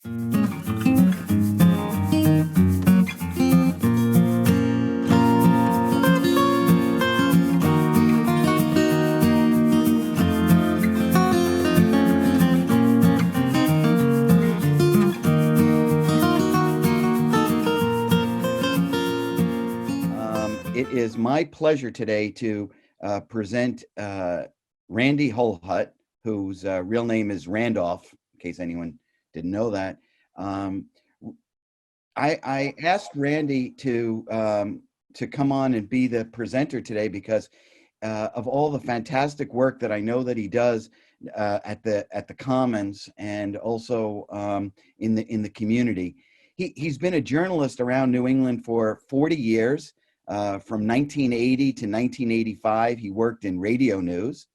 It is my pleasure today to present Randy Holhut, whose real name is Randolph, in case anyone didn't know that. I asked Randy to come on and be the presenter today because of all the fantastic work that I know that he does at the Commons and also in the community. He's been a journalist around New England for 40 years. From 1980 to 1985, he worked in radio news.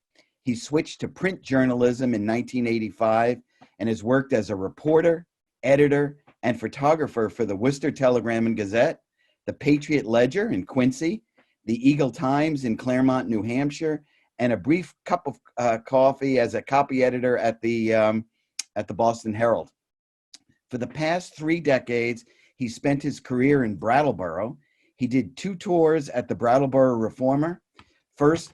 He switched to print journalism in 1985 and has worked as a reporter, editor, and photographer for the Worcester Telegram and Gazette, the Patriot Ledger in Quincy, the Eagle Times in Claremont, New Hampshire, and a brief cup of coffee as a copy editor at the Boston Herald. For the past 3 decades, he spent his career in Brattleboro. He did 2 tours at the Brattleboro Reformer, first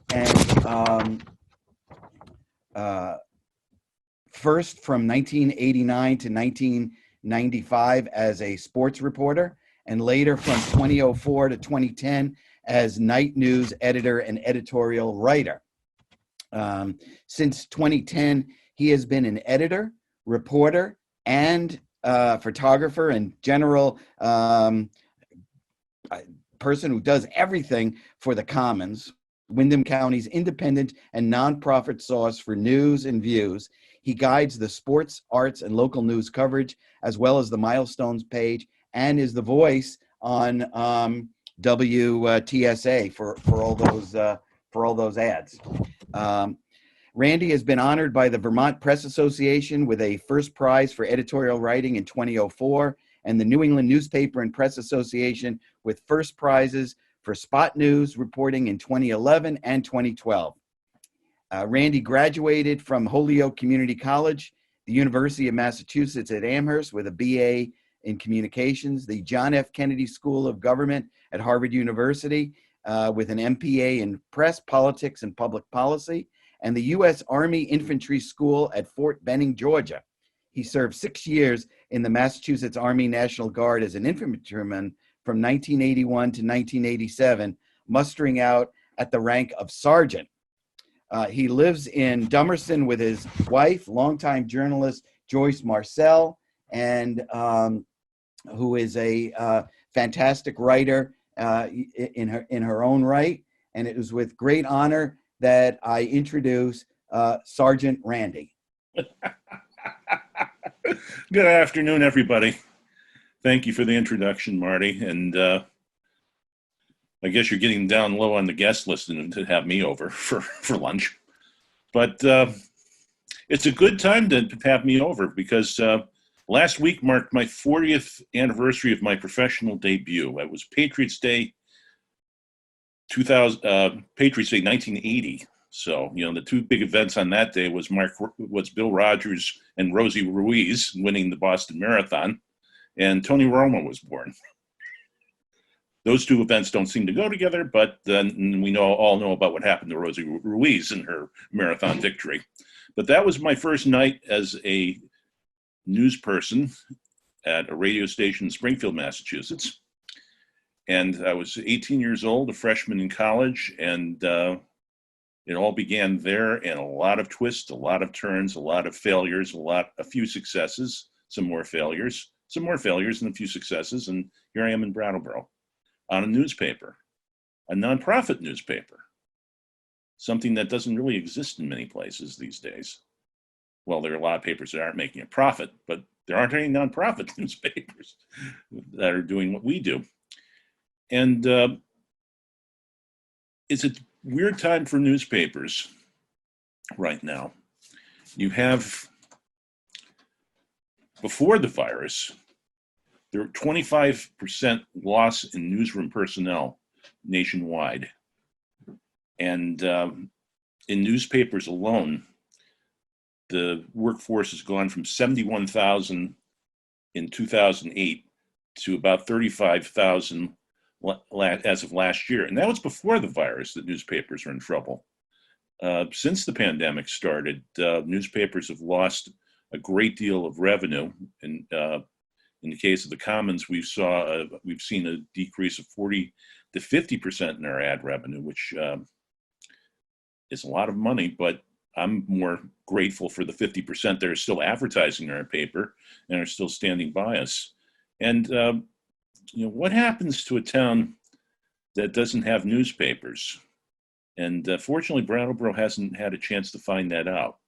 from 1989 to 1995 as a sports reporter, and later from 2004 to 2010 as night news editor and editorial writer. Since 2010, he has been an editor, reporter, and photographer and general person who does everything for the Commons, Windham County's independent and nonprofit source for news and views. He guides the sports, arts, and local news coverage, as well as the milestones page, and is the voice on WTSA for all those ads. Randy has been honored by the Vermont Press Association with a first prize for editorial writing in 2004, and the New England Newspaper and Press Association with first prizes for spot news reporting in 2011 and 2012. Randy graduated from Holhut Community College, the University of Massachusetts at Amherst with a BA in Communications, the John F. Kennedy School of Government at Harvard University with an MPA in Press, Politics, and Public Policy, and the U.S. Army Infantry School at Fort Benning, Georgia. He served 6 years in the Massachusetts Army National Guard as an infantryman from 1981 to 1987, mustering out at the rank of sergeant. He lives in Dummerston with his wife, longtime journalist Joyce Marcel, and who is a fantastic writer in her own right. And it is with great honor that I introduce Sergeant Randy. Good afternoon, everybody. Thank you for the introduction, Marty. And I guess you're getting down low on the guest list to have me over for lunch. But it's a good time to have me over because last week marked my 40th anniversary of my professional debut. It was Patriots Day 1980. So, the 2 big events on that day was Bill Rogers and Rosie Ruiz winning the Boston Marathon, and Tony Romo was born. Those 2 events don't seem to go together, but then we all know about what happened to Rosie Ruiz and her marathon victory. But that was my first night as a news person at a radio station in Springfield, Massachusetts. And I was 18 years old, a freshman in college, and it all began there, and a lot of twists, a lot of turns, a lot of failures, a few successes, some more failures, and a few successes. And here I am in Brattleboro on a newspaper, a nonprofit newspaper, something that doesn't really exist in many places these days. Well, there are a lot of papers that aren't making a profit, but there aren't any nonprofit newspapers that are doing what we do. And it's a weird time for newspapers right now. You have, before the virus, there were 25% loss in newsroom personnel nationwide. And in newspapers alone, the workforce has gone from 71,000 in 2008 to about 35,000 as of last year. And that was before the virus that newspapers are in trouble. Since the pandemic started, newspapers have lost a great deal of revenue. And in the case of the Commons, we've seen a decrease of 40 to 50% in our ad revenue, which is a lot of money, but I'm more grateful for the 50% that are still advertising our paper and are still standing by us. And what happens to a town that doesn't have newspapers? And fortunately, Brattleboro hasn't had a chance to find that out.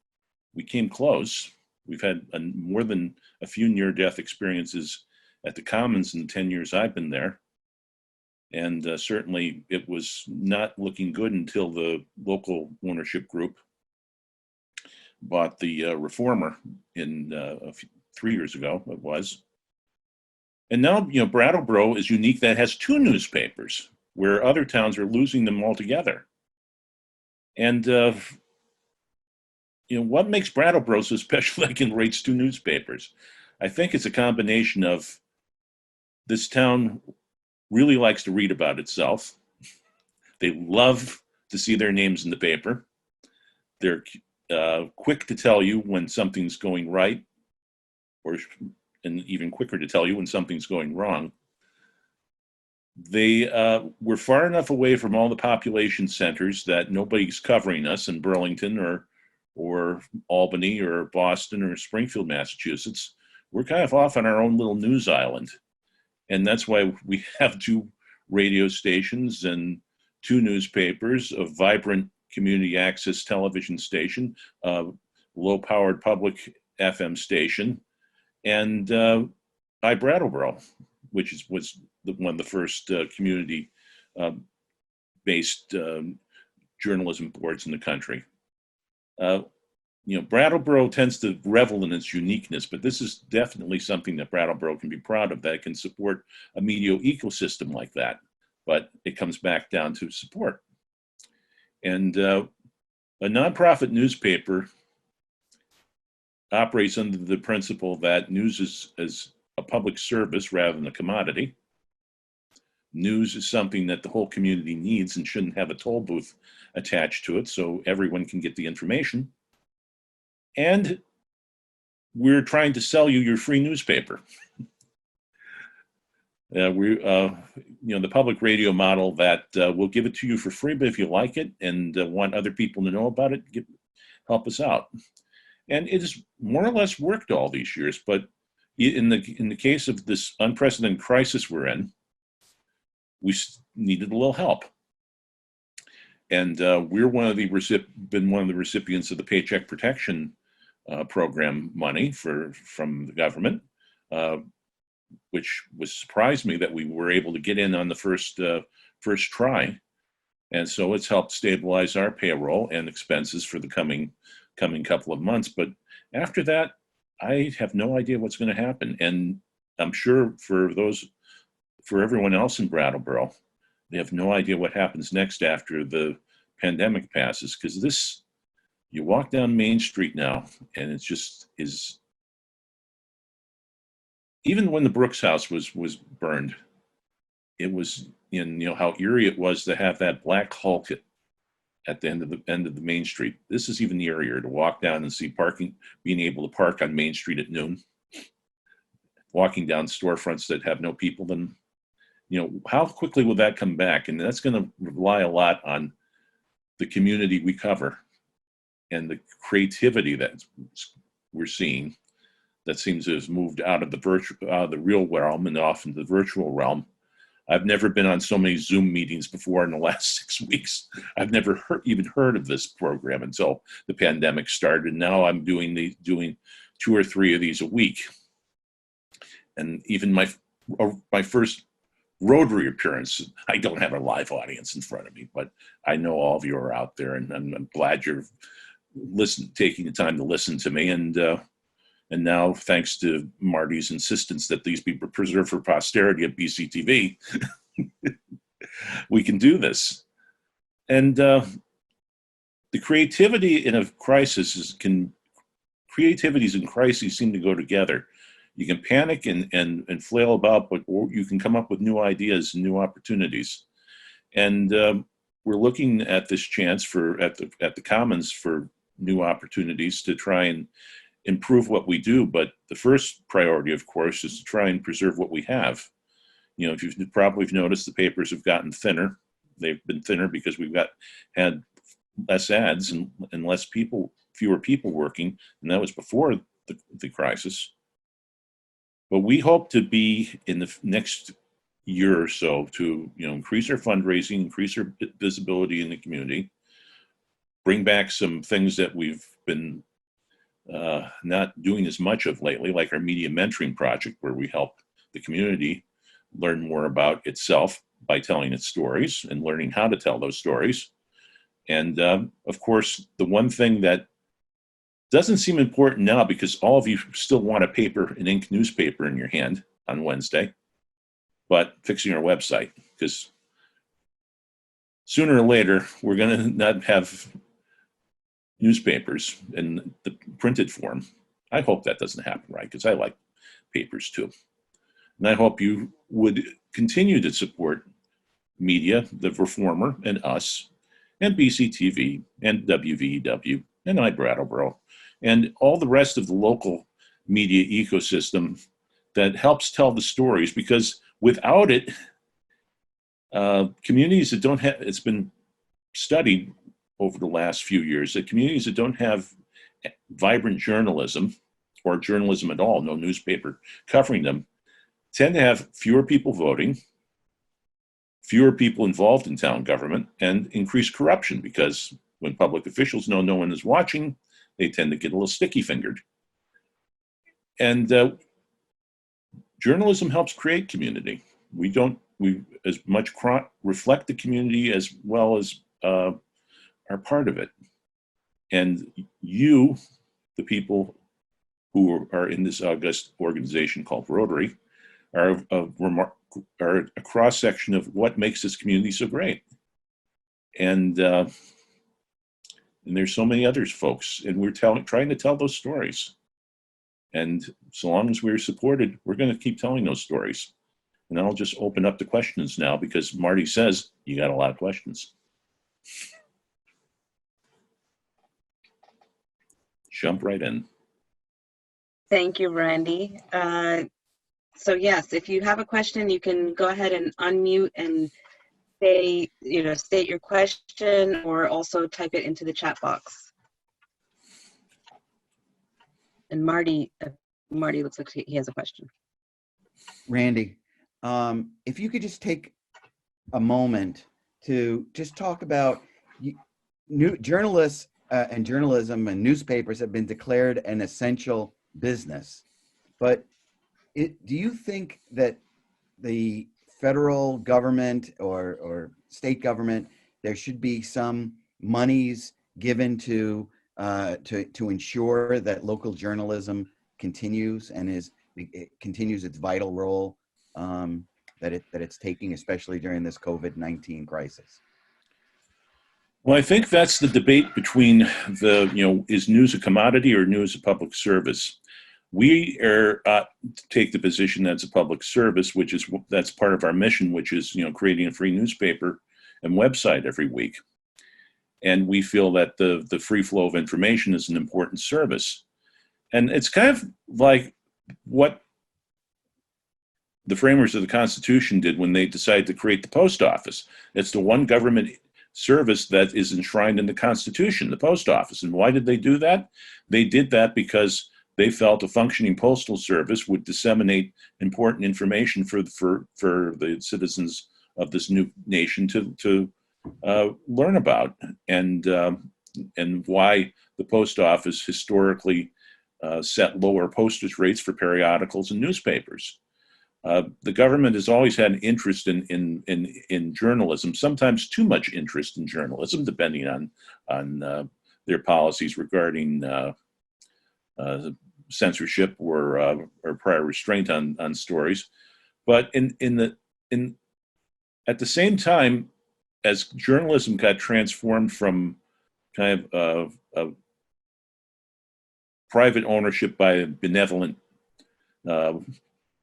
We came close. We've had more than a few near-death experiences at the Commons in the 10 years I've been there. And certainly it was not looking good until the local ownership group bought the Reformer in 3 years ago, it was. And now, Brattleboro is unique that has 2 newspapers, where other towns are losing them altogether. And, what makes Brattleboro so special that can rates 2 newspapers? I think it's a combination of this town really likes to read about itself. They love to see their names in the paper. They're quick to tell you when something's going right, and even quicker to tell you when something's going wrong. They were far enough away from all the population centers that nobody's covering us in Burlington or Albany or Boston or Springfield, Massachusetts. We're kind of off on our own little news island. And that's why we have 2 radio stations and 2 newspapers, a vibrant community access television station, low-powered public FM station, and Brattleboro, which was one of the first community-based journalism boards in the country. Brattleboro tends to revel in its uniqueness, but this is definitely something that Brattleboro can be proud of, that it can support a media ecosystem like that. But it comes back down to support. And a nonprofit newspaper operates under the principle that news is a public service rather than a commodity. News is something that the whole community needs and shouldn't have a toll booth attached to it, so everyone can get the information. And we're trying to sell you your free newspaper. The public radio model that will give it to you for free, but if you like it and want other people to know about it, help us out. And it has more or less worked all these years, but in the case of this unprecedented crisis we're in, we needed a little help. And we're been one of the recipients of the Paycheck Protection Program money from the government, which surprised me that we were able to get in on the first try. And so it's helped stabilize our payroll and expenses for the coming couple of months. But after that, I have no idea what's going to happen. And I'm sure for everyone else in Brattleboro, they have no idea what happens next after the pandemic passes, because you walk down Main Street now and it just is. Even when the Brooks house was burned, it was how eerie it was to have that black Hulk at the end of the Main Street. This is even eerier to walk down and see being able to park on Main Street at noon, walking down storefronts that have no people. Then, how quickly will that come back? And that's going to rely a lot on the community we cover and the creativity that we're seeing that seems to have moved out of the real realm and off into the virtual realm. I've never been on so many Zoom meetings before in the last 6 weeks. I've never even heard of this program until the pandemic started. Now I'm doing 2 or 3 of these a week. And even my first Rotary appearance, I don't have a live audience in front of me, but I know all of you are out there, and I'm glad you're taking the time to listen to me. And now, thanks to Marty's insistence that these be preserved for posterity at BCTV, we can do this. And the creativity in a crisis creativities and crises seem to go together. You can panic and flail about, but or you can come up with new ideas and new opportunities. And we're looking at this chance at the Commons for new opportunities to try and improve what we do. But the first priority, of course, is to try and preserve what we have. You know, if you've probably noticed, the papers have gotten thinner. They've been thinner because had less ads and fewer people working, and that was before the crisis. But we hope to be in the next year or so to increase our fundraising, increase our visibility in the community, bring back some things that we've been not doing as much of lately, like our media mentoring project, where we help the community learn more about itself by telling its stories and learning how to tell those stories. And of course, the one thing that doesn't seem important now, because all of you still want an ink newspaper in your hand on Wednesday, but fixing our website, because sooner or later, we're going to not have newspapers in the printed form. I hope that doesn't happen, right? Because I like papers too. And I hope you would continue to support media, the Reformer and us, and BCTV and WVEW and iBrattleboro, and all the rest of the local media ecosystem that helps tell the stories, because without it, communities that don't have, it's been studied over the last few years, that communities that don't have vibrant journalism, or journalism at all, no newspaper covering them, tend to have fewer people voting, fewer people involved in town government, and increased corruption, because when public officials know no one is watching, they tend to get a little sticky-fingered. And journalism helps create community. We as much reflect the community as well as are part of it. And you, the people who are in this august organization called Rotary, are a cross-section of what makes this community so great. And there's so many others, folks, and we're trying to tell those stories. And so long as we're supported, we're going to keep telling those stories. And I'll just open up the questions now, because Marty says you got a lot of questions. Jump right in. Thank you, Randy. So yes, if you have a question, you can go ahead and unmute and state your question, or also type it into the chat box. And Marty looks like he has a question. Randy, if you could just take a moment to just talk about journalists and journalism and newspapers have been declared an essential business. But do you think that the federal government or state government, there should be some monies given to ensure that local journalism continues and continues its vital role that it's taking, especially during this COVID-19 crisis? Well, I think that's the debate between is news a commodity or news a public service? We take the position that's a public service, that's part of our mission, which is creating a free newspaper and website every week. And we feel that the free flow of information is an important service. And it's kind of like what the framers of the Constitution did when they decided to create the post office. It's the one government service that is enshrined in the Constitution, the post office. And why did they do that? They did that because they felt a functioning postal service would disseminate important information for the citizens of this new nation to learn about, and why the post office historically set lower postage rates for periodicals and newspapers. The government has always had an interest in journalism, sometimes too much interest in journalism, depending on their policies regarding censorship or prior restraint on stories. But at the same time, as journalism got transformed from kind of private ownership by benevolent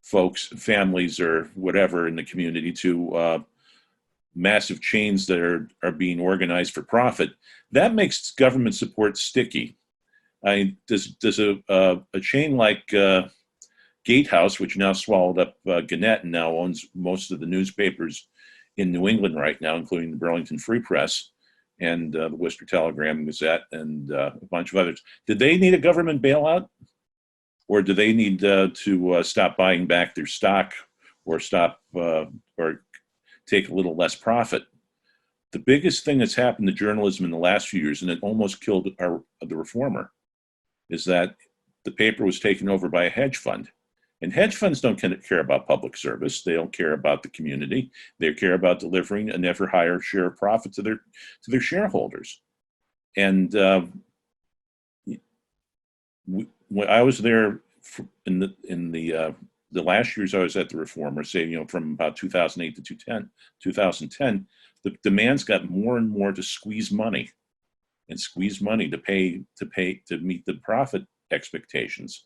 folks, families, or whatever in the community to massive chains that are being organized for profit. That makes government support sticky. Does a chain like Gatehouse, which now swallowed up Gannett and now owns most of the newspapers in New England right now, including the Burlington Free Press and the Worcester Telegram and Gazette and a bunch of others. Did they need a government bailout? Or do they need to stop buying back their stock or stop or take a little less profit? The biggest thing that's happened to journalism in the last few years, and it almost killed the Reformer, is that the paper was taken over by a hedge fund. And hedge funds don't care about public service. They don't care about the community. They care about delivering an ever higher share of profit to their shareholders. And when I was there in the last years I was at the Reformer, say from about 2008 to 2010, the demands got more and more to squeeze money to meet the profit expectations.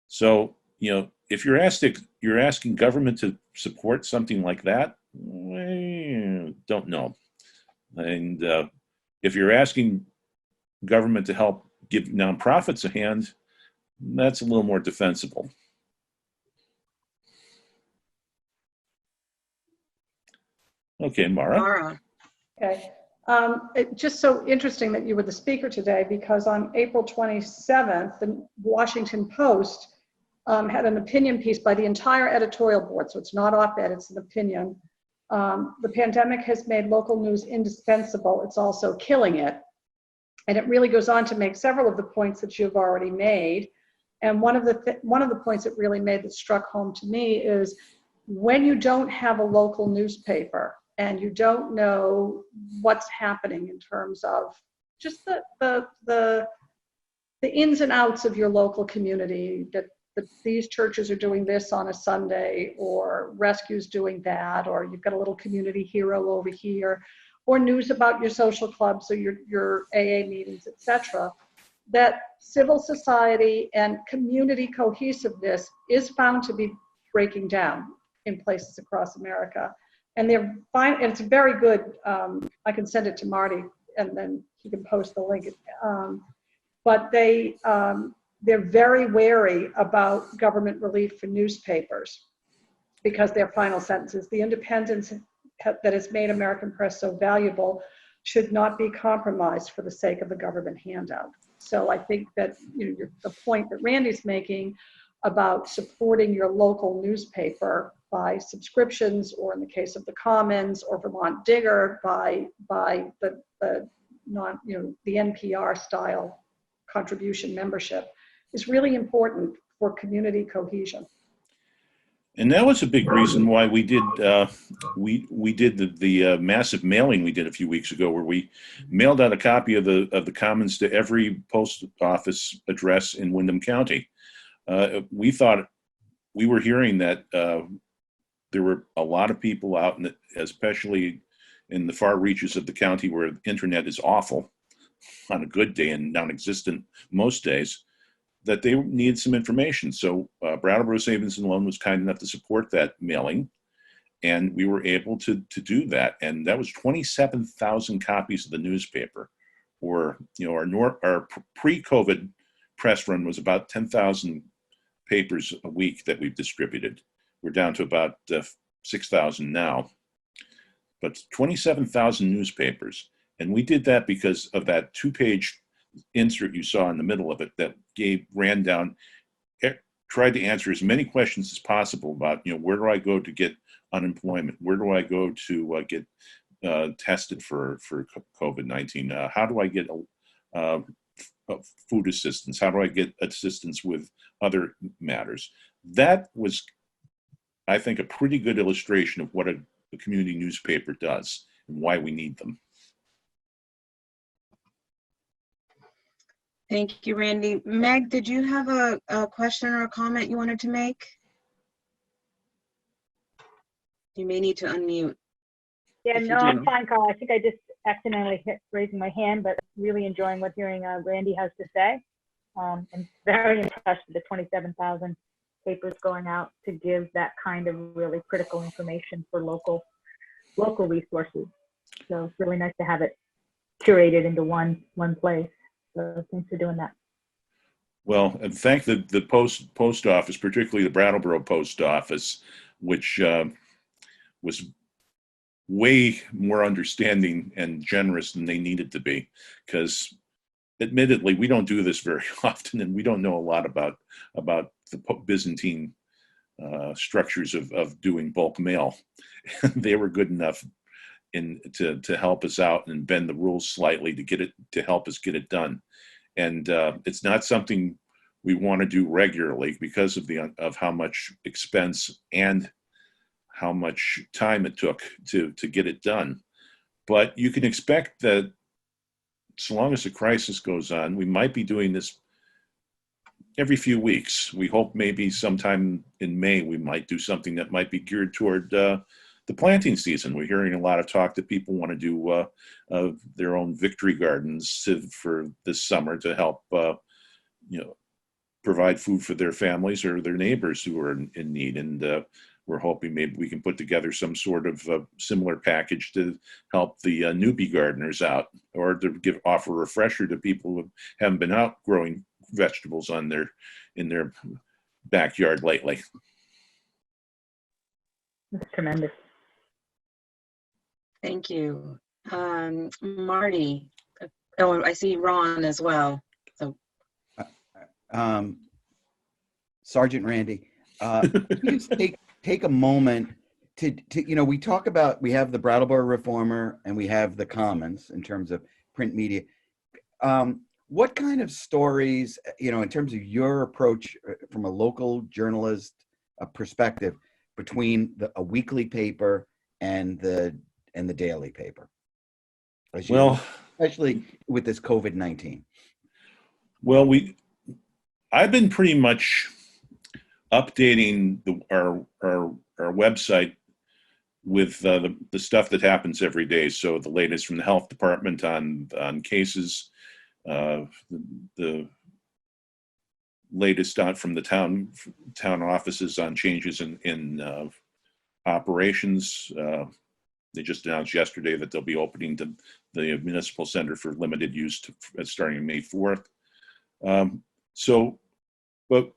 So if you're asking government to support something like that, don't know. And if you're asking government to help give nonprofits a hand, that's a little more defensible. Okay, Mara. Okay. It's just so interesting that you were the speaker today, because on April 27th, the Washington Post had an opinion piece by the entire editorial board. So it's not op-ed, it's an opinion. The pandemic has made local news indispensable. It's also killing it. And it really goes on to make several of the points that you've already made. And one of the points it really made that struck home to me is when you don't have a local newspaper and you don't know what's happening in terms of just the ins and outs of your local community, that these churches are doing this on a Sunday, or rescue's doing that, or you've got a little community hero over here, or news about your social clubs or your AA meetings, etc., that civil society and community cohesiveness is found to be breaking down in places across America. And they're fine, and it's very good. I can send it to Marty and then he can post the link. But they're very wary about government relief for newspapers, because their final sentence is, the independence that has made American press so valuable should not be compromised for the sake of the government handout. So I think that the point that Randy's making about supporting your local newspaper by subscriptions, or in the case of the Commons or Vermont Digger, by the NPR style contribution membership, is really important for community cohesion. And that was a big reason why we did the massive mailing we did a few weeks ago, where we mailed out a copy of the Commons to every post office address in Windham County. We were hearing that there were a lot of people out, especially in the far reaches of the county where the internet is awful on a good day and non-existent most days, that they need some information. So Brattleboro Savings and Loan was kind enough to support that mailing, and we were able to do that. And that was 27,000 copies of the newspaper. Or our pre-COVID press run was about 10,000 papers a week that we've distributed. We're down to about 6,000 now, but 27,000 newspapers. And we did that because of that 2-page insert you saw in the middle of it that ran down, tried to answer as many questions as possible about, where do I go to get unemployment? Where do I go to get tested for COVID-19? How do I get food assistance? How do I get assistance with other matters? That was, I think, a pretty good illustration of what a community newspaper does and why we need them. Thank you, Randy. Meg, did you have a question or a comment you wanted to make? You may need to unmute. Yeah, no, I'm fine, Carl. I think I just accidentally hit raising my hand, but really enjoying what Randy has to say. I'm very impressed with the 27,000 newspapers going out to give that kind of really critical information for local resources. So it's really nice to have it curated into one place. So thanks for doing that. Well, and thank the post office, particularly the Brattleboro post office, which was way more understanding and generous than they needed to be, because admittedly we don't do this very often, and we don't know a lot about the Byzantine structures of doing bulk mail. They were good enough to help us out and bend the rules slightly to help us get it done. And it's not something we want to do regularly because of how much expense and how much time it took to get it done. But you can expect that so long as the crisis goes on, we might be doing this every few weeks. We hope maybe sometime in May we might do something that might be geared toward the planting season. We're hearing a lot of talk that people want to do their own victory gardens for this summer to help provide food for their families or their neighbors who are in need. And we're hoping maybe we can put together some sort of similar package to help the newbie gardeners out, or to offer a refresher to people who haven't been out growing vegetables in their backyard lately. That's tremendous. Thank you. Marty. Oh, I see Ron as well. So, Sergeant Randy, please take a moment to we have the Brattleboro Reformer and we have the Commons in terms of print media. What kind of stories, in terms of your approach from a local journalist perspective, between a weekly paper and the daily paper? Especially with this COVID-19. Well, I've been pretty much updating our website with the stuff that happens every day. So the latest from the health department on cases, the latest out from the town offices on changes in operations. They just announced yesterday that they'll be opening the municipal center for limited use starting May 4th. But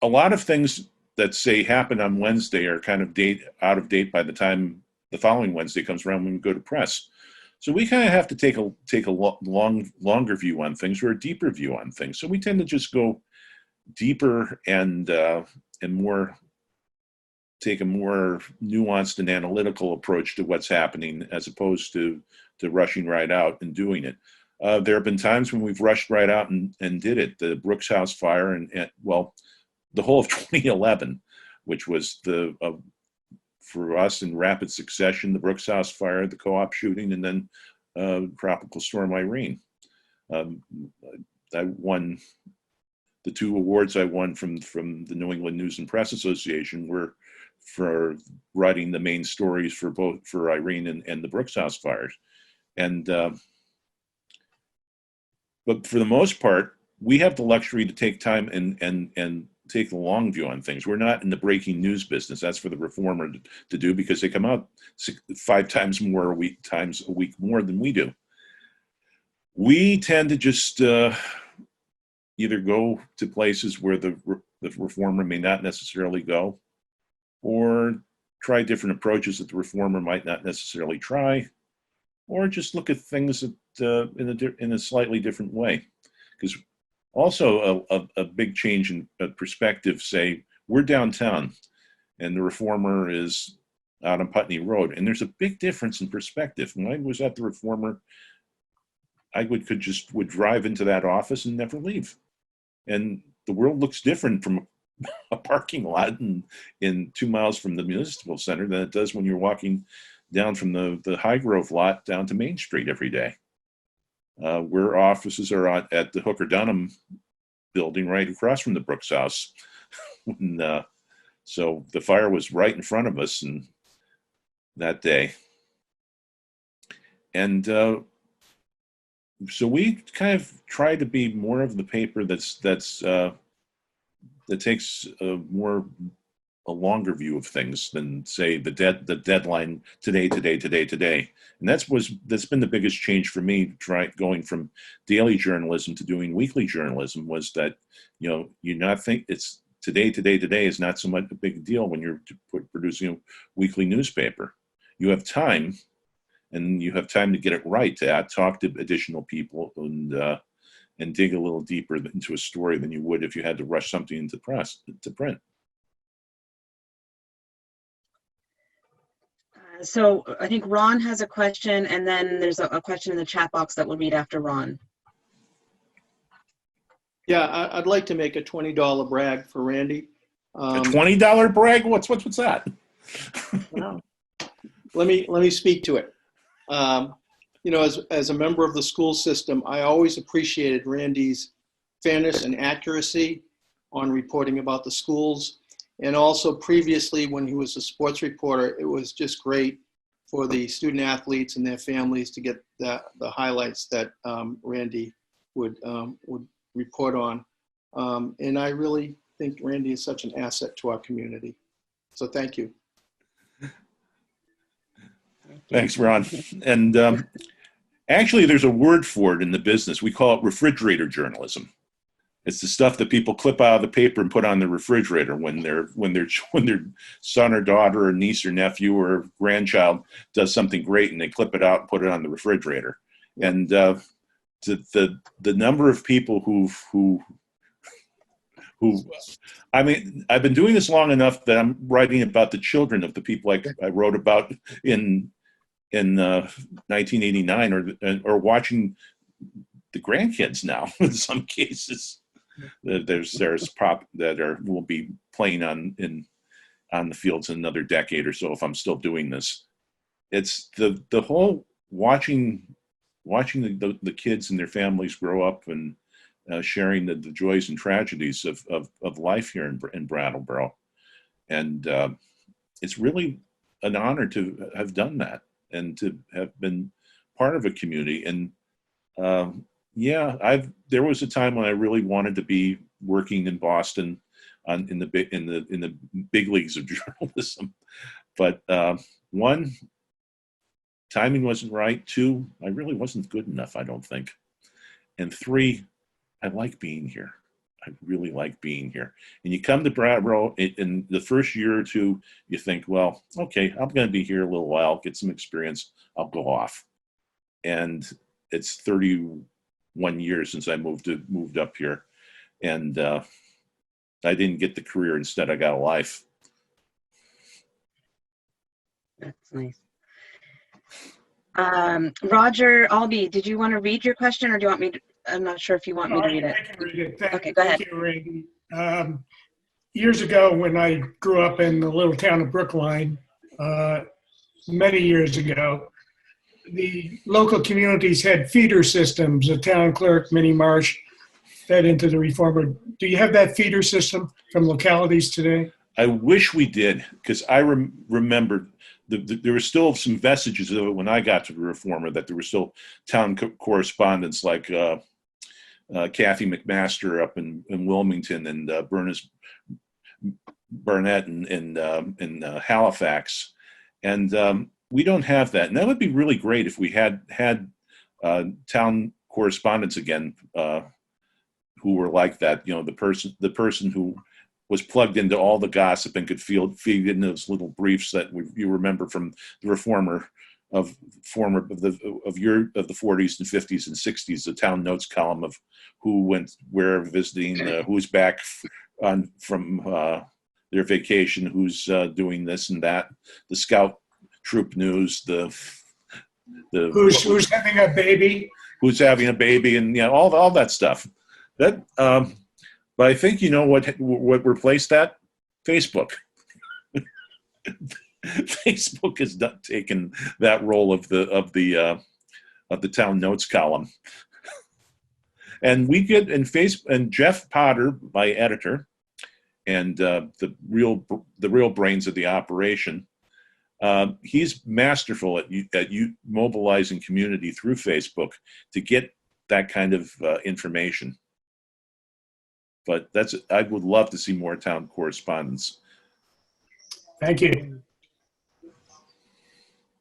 a lot of things that say happen on Wednesday are kind of out of date by the time the following Wednesday comes around when we go to press. So we kind of have to take a longer view on things, or a deeper view on things. So we tend to just go deeper and take a more nuanced and analytical approach to what's happening, as opposed to rushing right out and doing it. There have been times when we've rushed right out and did it. The Brooks House fire and the whole of 2011, which was for us in rapid succession, the Brooks House fire, the co-op shooting, and then Tropical Storm Irene. I won the 2 awards I won from the New England News and Press Association were for writing the main stories for Irene and the Brooks House fires. And but for the most part, we have the luxury to take time and take the long view on things. We're not in the breaking news business. That's for the Reformer to do, because they come out 5 times more a week more than we do. We tend to just either go to places where the Reformer may not necessarily go, or try different approaches that the Reformer might not necessarily try, or just look at things in a slightly different way. Because also a big change in perspective, say we're downtown and the Reformer is out on Putney Road, and there's a big difference in perspective. When I was at the Reformer, I would drive into that office and never leave. And the world looks different from a parking lot in 2 miles from the municipal center than it does when you're walking down from the High Grove lot down to Main Street every day. Where offices are at the Hooker Dunham building right across from the Brooks House. So the fire was right in front of us that day. And so we kind of try to be more of the paper that's a longer view of things than say the deadline today. And that's been the biggest change for me, going from daily journalism to doing weekly journalism, was that, you not think it's today is not so much a big deal when you're producing a weekly newspaper. You have time, and you have time to get it right, to talk to additional people and dig a little deeper into a story than you would if you had to rush something into print. So I think Ron has a question, and then there's a question in the chat box that we'll read after Ron. Yeah, I'd like to make a $20 brag for Randy. A $20 brag? What's that? Well, let me speak to it. As a member of the school system, I always appreciated Randy's fairness and accuracy on reporting about the schools. And also previously, when he was a sports reporter, it was just great for the student athletes and their families to get the highlights that Randy would report on. And I really think Randy is such an asset to our community. So thank you. Thanks, Ron. And actually, there's a word for it in the business. We call it refrigerator journalism. It's the stuff that people clip out of the paper and put on the refrigerator when their son or daughter or niece or nephew or grandchild does something great, and they clip it out and put it on the refrigerator. And the number of people who I mean, I've been doing this long enough that I'm writing about the children of the people I wrote about in 1989, or watching the grandkids now in some cases. There's pop that will be playing on the fields in another decade or so if I'm still doing this. It's the whole watching the kids and their families grow up, and sharing the joys and tragedies of life here in Brattleboro. And it's really an honor to have done that and to have been part of a community. And there was a time when I really wanted to be working in Boston in the big leagues of journalism. But one, timing wasn't right. Two, I really wasn't good enough, I don't think. And three, I like being here. I really like being here. And you come to Brattleboro in the first year or two, you think, well, okay, I'm going to be here a little while, get some experience, I'll go off. And it's 31 years since I moved up here. And I didn't get the career. Instead, I got a life. That's nice. Roger Albee, did you want to read your question, or do you want me to? I'm not sure if you want me to read it. I can read it. Okay, go ahead. Thank you, Randy. Years ago, when I grew up in the little town of Brookline, many years ago, the local communities had feeder systems. The town clerk, Minnie Marsh, fed into the reformer. Do you have that feeder system from localities today? I wish we did, because I remembered there were still some vestiges of it when I got to the reformer, that there were still town correspondents like Kathy McMaster up in Wilmington, and Burnett in Halifax. And we don't have that. And that would be really great if we had town correspondents again who were like that. The person who was plugged into all the gossip and could feed in those little briefs that you remember from the reformer of the 40s and 50s and 60s, the town notes column of who went where visiting, who's back from their vacation, who's doing this and that, the scout troop news, who's having a baby, and all that stuff. That but I think what replaced that? Facebook. Facebook has taken that role of the town notes column, and we get and Jeff Potter, my editor, and the real brains of the operation. He's masterful at mobilizing community through Facebook to get that kind of information. But I would love to see more town correspondence. Thank you.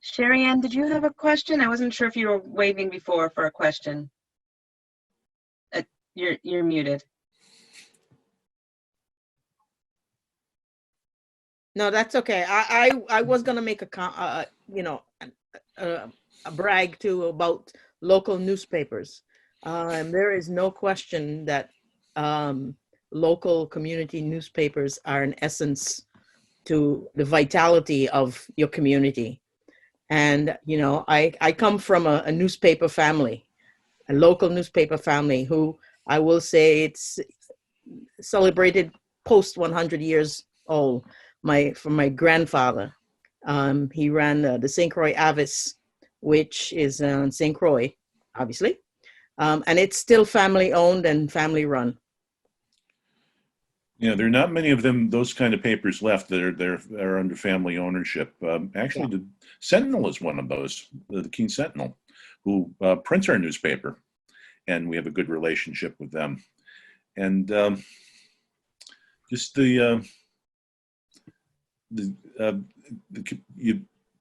Sherry Ann, did you have a question? I wasn't sure if you were waving before for a question. You're muted. No, that's okay. I was gonna make a brag too about local newspapers. There is no question that local community newspapers are an essence to the vitality of your community. And I come from a newspaper family, a local newspaper family, who I will say it's celebrated post 100 years old. From my grandfather. He ran the St. Croix Avis, which is on St. Croix, obviously. And it's still family owned and family run. Yeah, there are not many of them, those kind of papers left that are under family ownership. Actually, Yeah. the Sentinel is one of those, the Keene Sentinel, who prints our newspaper, and we have a good relationship with them. And just the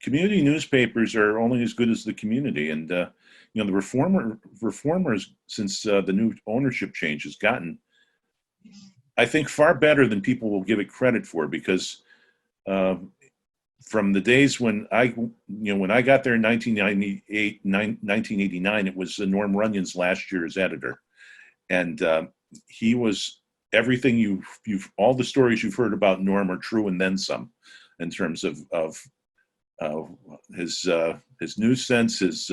community newspapers are only as good as the community, and the reformers since the new ownership change has gotten, I think, far better than people will give it credit for, because from the days when I got there in 1989, it was Norm Runyon's last year as editor, and he was everything all the stories you've heard about Norm are true and then some, in terms of his news sense, his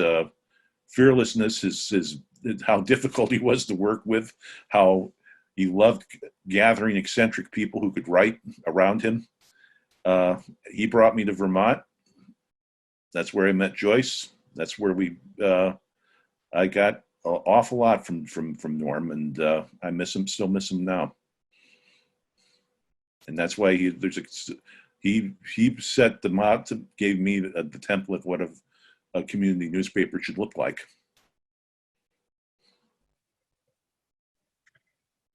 fearlessness, his how difficult he was to work with, how he loved gathering eccentric people who could write around him. He brought me to Vermont. That's where I met Joyce. That's where I got an awful lot from Norm, and I miss him, still miss him now. And that's why he set the motto, gave me the template what a community newspaper should look like.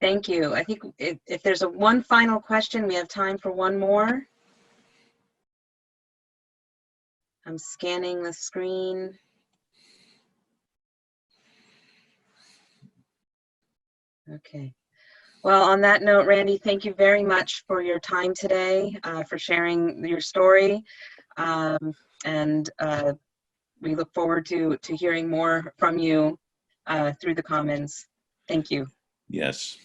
Thank you. I think if there's one final question, we have time for one more. I'm scanning the screen. Okay. Well, on that note, Randy, thank you very much for your time today, for sharing your story. And we look forward to hearing more from you through the comments. Thank you. Yes.